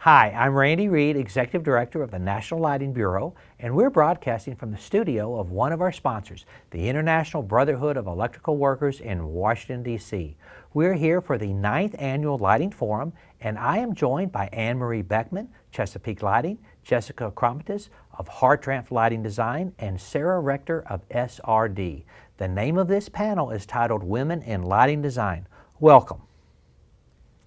Hi, I'm Reid, Executive Director of the National Lighting Bureau, and we're broadcasting from the studio of one of our sponsors, the International Brotherhood of Electrical Workers in Washington, D.C. We're here for the 9th Annual Lighting Forum, and I am joined by Anne-Marie Beckman, Chesapeake Lighting, Jessica Krometis of Hartranft Lighting Design, and Sarah Richter of SRD. The name of this panel is titled Women in Lighting Design. Welcome.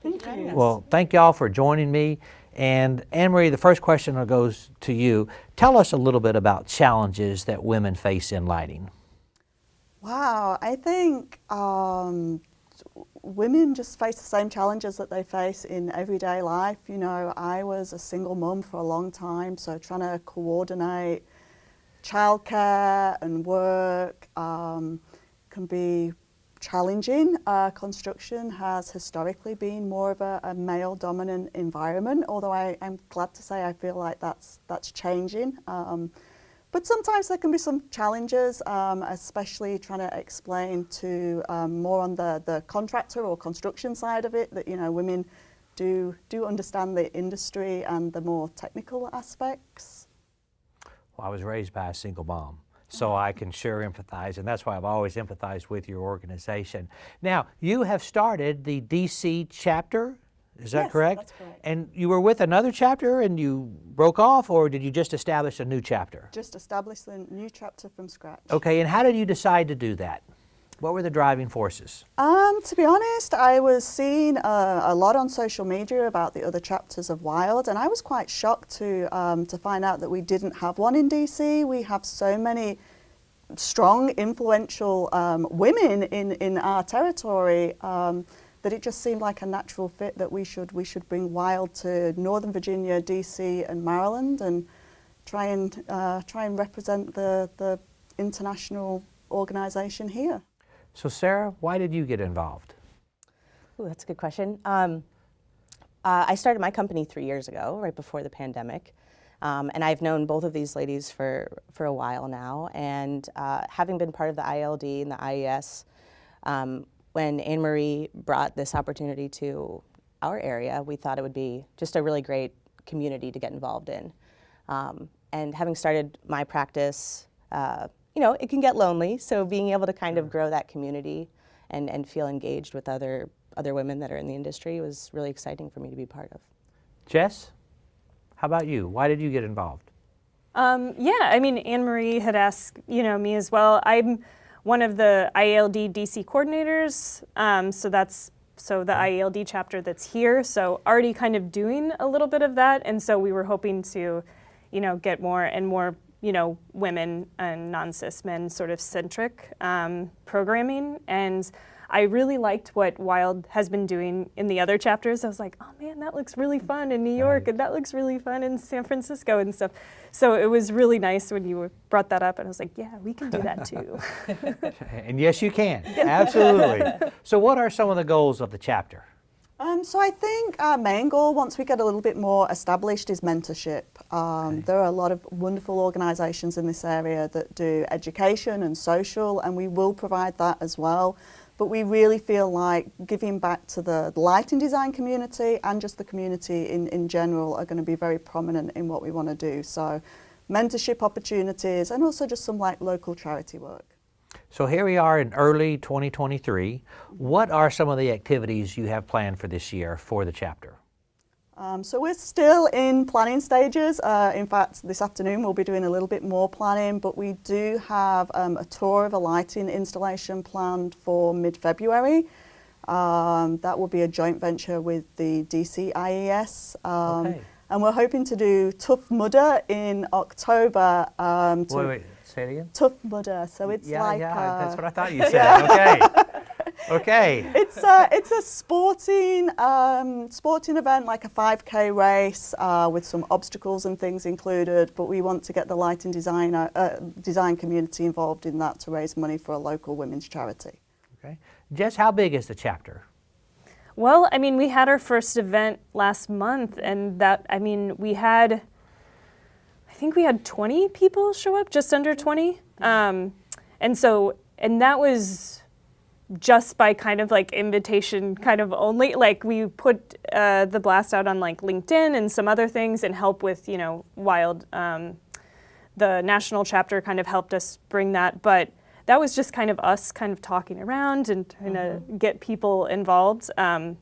Thank you. Well, thank y'all for joining me. And Anne-Marie, the first question goes to you. Tell us a little bit about challenges that women face in lighting. Wow, I think women just face the same challenges that they face in everyday life. You know, I was a single mum for a long time, so trying to coordinate childcare and work can be challenging. Construction has historically been more of a male-dominant environment, although I'm glad to say I feel like that's changing. But sometimes there can be some challenges, especially trying to explain to more on the contractor or construction side of it that, you know, women do understand the industry and the more technical aspects. Well, I was raised by a single mom, so I can sure empathize, and that's why I've always empathized with your organization. Now, you have started the DC chapter, is that correct? That's correct. And you were with another chapter and you broke off, or did you just establish a new chapter? Just establish the new chapter from scratch. Okay, and how did you decide to do that? What were the driving forces? To be honest, I was seeing a lot on social media about the other chapters of Wild, and I was quite shocked to find out that we didn't have one in DC. We have so many strong, influential women in our territory that it just seemed like a natural fit that we should bring Wild to Northern Virginia, DC, and Maryland, and try and represent the international organization here. So Sarah, why did you get involved? Ooh, that's a good question. I started my company 3 years ago, right before the pandemic. And I've known both of these ladies for a while now. And having been part of the ILD and the IES, when Anne-Marie brought this opportunity to our area, we thought it would be just a really great community to get involved in. And having started my practice, you know, it can get lonely, so being able to kind of grow that community and feel engaged with other women that are in the industry was really exciting for me to be part of. Jess, how about you? Why did you get involved? Yeah, I mean, Anne-Marie had asked, you know, me as well. I'm one of the IALD DC coordinators, so the IALD chapter that's here, so already kind of doing a little bit of that, and so we were hoping to, you know, get more and more, you know, women and non-cis men sort of centric programming. And I really liked what Wild has been doing in the other chapters. I was like, oh man, that looks really fun in New York, Right. and that looks really fun in San Francisco and stuff. So it was really nice when you brought that up, and I was like, yeah, we can do that too. And yes, you can, absolutely. So what are some of the goals of the chapter? So I think our main goal, once we get a little bit more established, is mentorship. There are a lot of wonderful organisations in this area that do education and social, and we will provide that as well. But we really feel like giving back to the lighting design community and just the community in general are going to be very prominent in what we want to do. So mentorship opportunities and also just some like local charity work. So here we are in early 2023. What are some of the activities you have planned for this year for the chapter? So we're still in planning stages. In fact, this afternoon we'll be doing a little bit more planning, but we do have a tour of a lighting installation planned for mid-February. That will be a joint venture with the DC IES. Okay. And we're hoping to do Tough Mudder in October. Wait, say it again? Tough Mudder, so it's like... Yeah, that's what I thought you said, okay. Okay. It's a sporting event, like a 5K race with some obstacles and things included, but we want to get the lighting design community involved in that to raise money for a local women's charity. Okay. Jess, how big is the chapter? Well, I mean, we had our first event last month, and that, I mean, I think we had 20 people show up, just under 20. And that was just by kind of like invitation kind of only. Like we put the blast out on like LinkedIn and some other things and help with, you know, Wild. The national chapter kind of helped us bring that, but that was just kind of us kind of talking around and trying to get people involved. And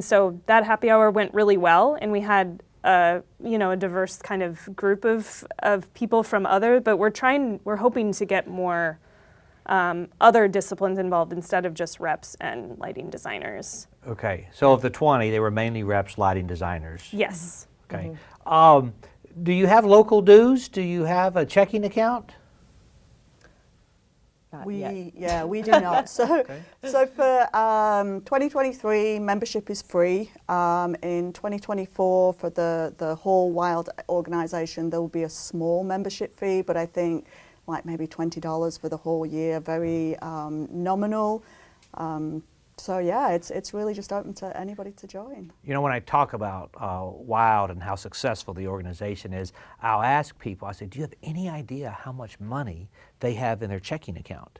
so that happy hour went really well, and we had you know, a diverse kind of group of people from but we're hoping to get more other disciplines involved instead of just reps and lighting designers. Okay, so of the 20, they were mainly reps, lighting designers. Yes. Okay. Do you have local dues? Do you have a checking account? Not yet. Yeah, we do not. So, so for 2023, membership is free. In 2024, for the whole Wild organisation, there will be a small membership fee, but I think like maybe $20 for the whole year, very nominal. So yeah, it's really just open to anybody to join. You know, when I talk about Wild and how successful the organization is, I'll ask people, I say, do you have any idea how much money they have in their checking account?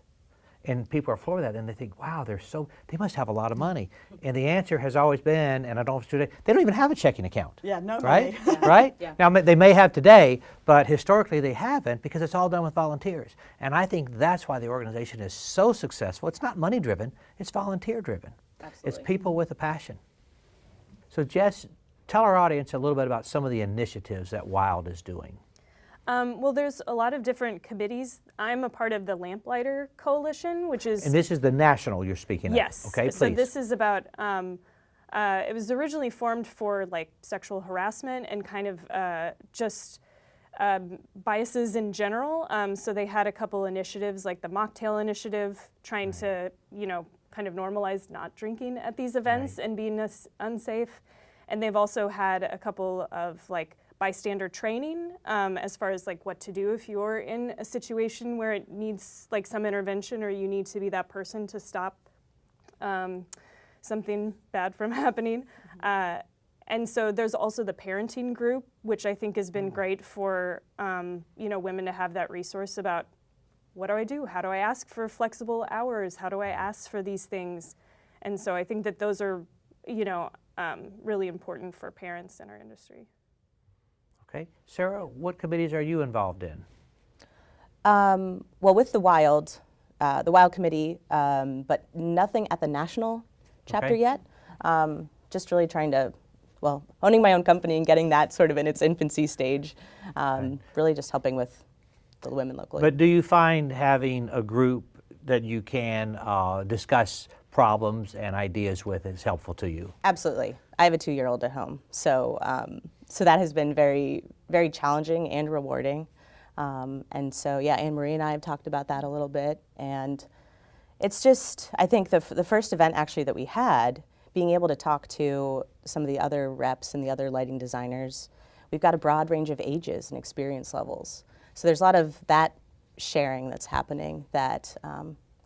And people are floored with that, and they think, wow, they must have a lot of money. And the answer has always been, and I don't today, they don't even have a checking account. Yeah, no right? money. Right? Yeah. Now, they may have today, but historically they haven't, because it's all done with volunteers. And I think that's why the organization is so successful. It's not money driven, it's volunteer driven. Absolutely. It's people with a passion. So Jess, tell our audience a little bit about some of the initiatives that Wild is doing. Well, there's a lot of different committees. I'm a part of the Lamplighter Coalition, which is... And this is the national you're speaking of. Yes. Okay, please. So this is about, it was originally formed for like sexual harassment and kind of just biases in general. So they had a couple initiatives like the Mocktail Initiative, trying to, you know, kind of normalize not drinking at these events and being unsafe. And they've also had a couple of like bystander training as far as like what to do if you're in a situation where it needs like some intervention or you need to be that person to stop something bad from happening. And so there's also the parenting group, which I think has been great for you know, women to have that resource about what do I do? How do I ask for flexible hours? How do I ask for these things? And so I think that those are, you know, really important for parents in our industry. Okay. Sarah, what committees are you involved in? Well, with the Wild Committee, but nothing at the national chapter yet. Just really trying to, well, owning my own company and getting that sort of in its infancy stage. Really just helping with the women locally. But do you find having a group that you can discuss problems and ideas with is helpful to you? Absolutely. I have a 2-year-old at home, so so that has been very, very challenging and rewarding. And so, yeah, Anne-Marie and I have talked about that a little bit, and it's just, I think the first event actually that we had, being able to talk to some of the other reps and the other lighting designers, we've got a broad range of ages and experience levels. So there's a lot of that sharing that's happening that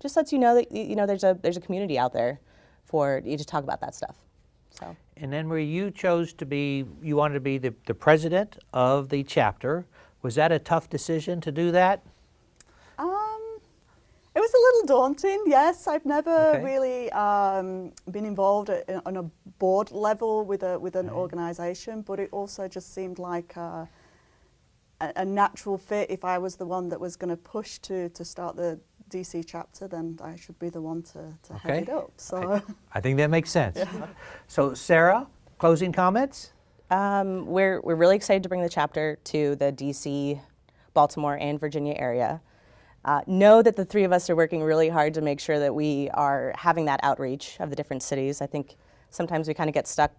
just lets you know that there's a community out there for you to talk about that stuff. So. And then Marie, you wanted to be the president of the chapter. Was that a tough decision to do that? It was a little daunting, yes. I've never really been involved on a board level with an organisation, but it also just seemed like a natural fit. If I was the one that was going to push to start the DC chapter, then I should be the one to head it up. So I think that makes sense. So Sarah, closing comments? We're really excited to bring the chapter to the DC, Baltimore, and Virginia area. Know that the three of us are working really hard to make sure that we are having that outreach of the different cities. I think sometimes we kind of get stuck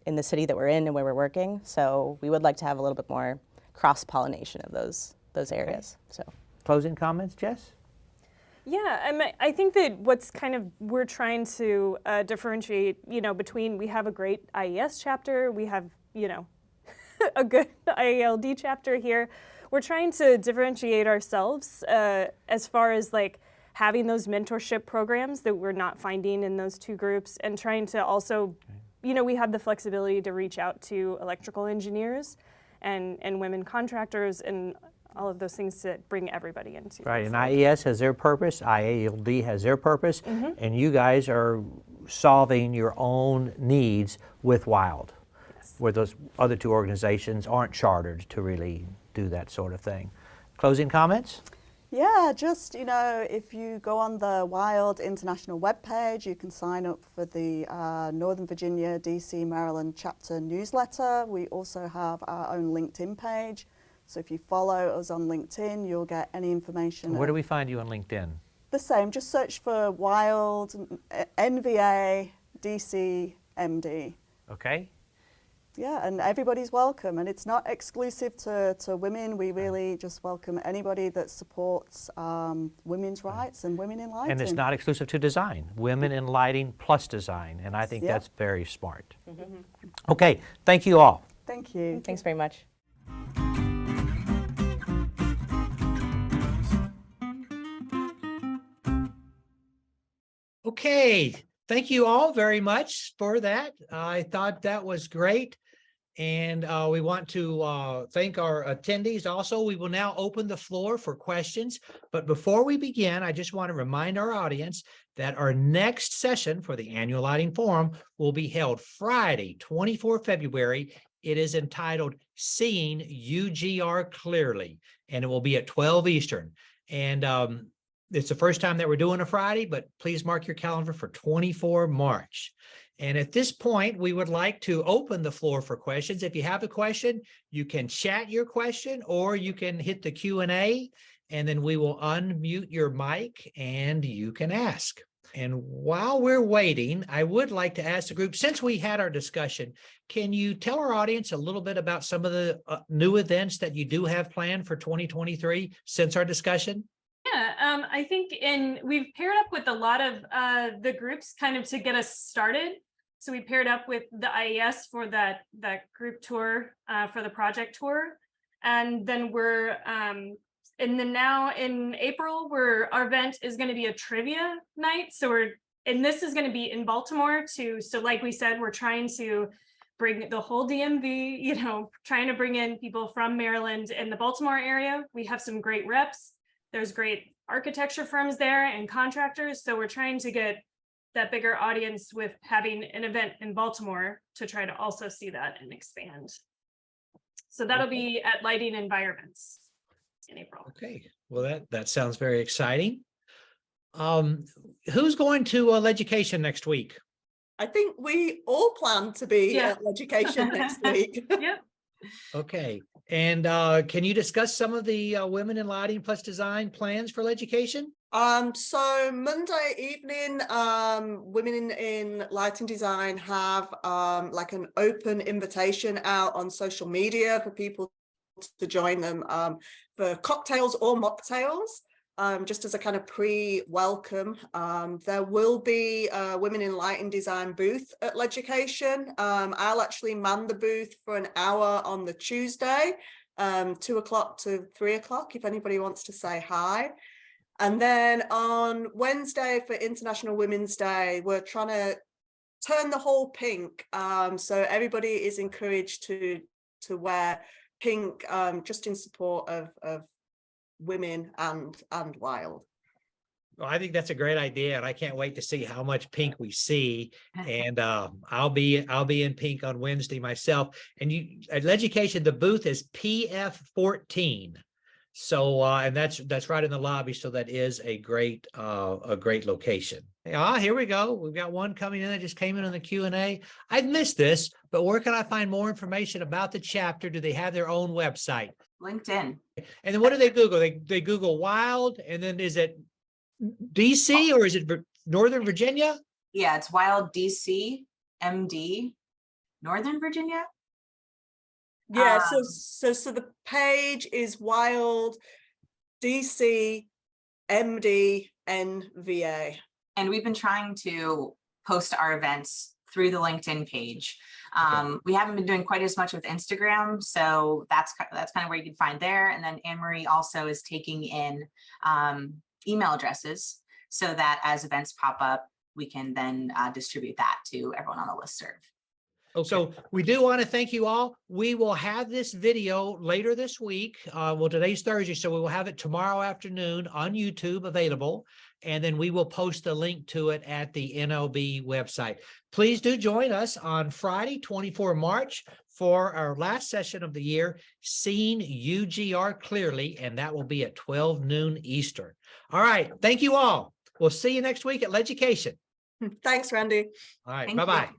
in the city that we're in and where we're working, so we would like to have a little bit more cross-pollination of those areas. So, closing comments, Jess? Yeah, I think that we're trying to differentiate, between we have a great IES chapter, we have, a good IALD chapter here. We're trying to differentiate ourselves as far as having those mentorship programs that we're not finding in those two groups, and trying to also, we have the flexibility to reach out to electrical engineers and women contractors and all of those things to bring everybody into. Right, and the fold. IES has their purpose, IALD has their purpose, and you guys are solving your own needs with WILD, where those other two organizations aren't chartered to really do that sort of thing. Closing comments? Yeah, just, if you go on the WILD International webpage, you can sign up for the Northern Virginia, DC, Maryland chapter newsletter. We also have our own LinkedIn page. So if you follow us on LinkedIn, you'll get any information. Where do we find you on LinkedIn? The same, just search for WILD, NVA, DC, MD. Okay. Yeah, and everybody's welcome, and it's not exclusive to women. We really just welcome anybody that supports women's rights and women in lighting. And it's not exclusive to design, women in lighting plus design, and I think that's very smart. Okay, thank you all. Thank you. Thanks very much. Okay, thank you all very much for that. I thought that was great. And we want to thank our attendees. Also, we will now open the floor for questions. But before we begin, I just want to remind our audience that our next session for the Annual Lighting Forum will be held Friday, 24 February. It is entitled Seeing UGR Clearly, and it will be at 12 Eastern. And it's the first time that we're doing a Friday, but please mark your calendar for 24 March. And at this point, we would like to open the floor for questions. If you have a question, you can chat your question, or you can hit the Q&A, and then we will unmute your mic and you can ask. And while we're waiting, I would like to ask the group, since we had our discussion, can you tell our audience a little bit about some of the new events that you do have planned for 2023 since our discussion? Yeah, I think we've paired up with a lot of the groups kind of to get us started. So we paired up with the IES for that group tour for the project tour. And then now in April, our event is going to be a trivia night. So this is going to be in Baltimore too. So like we said, we're trying to bring the whole DMV, trying to bring in people from Maryland and the Baltimore area. We have some great reps. There's great architecture firms there and contractors. So we're trying to get that bigger audience with having an event in Baltimore to try to also see that and expand. So that'll be at Lighting Environments in April. Okay, well, that sounds very exciting. Who's going to education next week? I think we all plan to be at education next week. Yep. Okay, and can you discuss some of the Women in Lighting plus Design plans for education? So Monday evening, Women in Lighting Design have like an open invitation out on social media for people to join them for cocktails or mocktails, just as a kind of pre-welcome. There will be a Women in Lighting Design booth at Leducation. I'll actually man the booth for an hour on the Tuesday, 2 o'clock to 3 o'clock, if anybody wants to say hi. And then on Wednesday for International Women's Day, we're trying to turn the whole pink. So everybody is encouraged to wear pink, just in support of women and WILD. Well, I think that's a great idea, and I can't wait to see how much pink we see. And I'll be in pink on Wednesday myself. And at Leducation, the booth is PF14. So and that's right in the lobby. So that is a great location. Here we go. We've got one coming in that just came in on the Q&A. I've missed this, but where can I find more information about the chapter? Do they have their own website? LinkedIn. And then what do they Google? They Google WILD, and then is it DC or is it Northern Virginia? Yeah, it's WILD DC MD Northern Virginia. Yeah, so the page is WILD DC MD NVA. And we've been trying to post our events through the LinkedIn page. We haven't been doing quite as much with Instagram, so that's kind of where you can find there. And then Anne-Marie also is taking in email addresses so that as events pop up, we can then distribute that to everyone on the listserv. Okay. So we do want to thank you all. We will have this video later this week. Well, today's Thursday, so we will have it tomorrow afternoon on YouTube available. And then we will post a link to it at the NLB website. Please do join us on Friday, 24 March for our last session of the year, Seeing UGR Clearly, and that will be at 12 noon Eastern. All right. Thank you all. We'll see you next week at Leducation. Thanks, Randy. All right. Thank you. Bye-bye.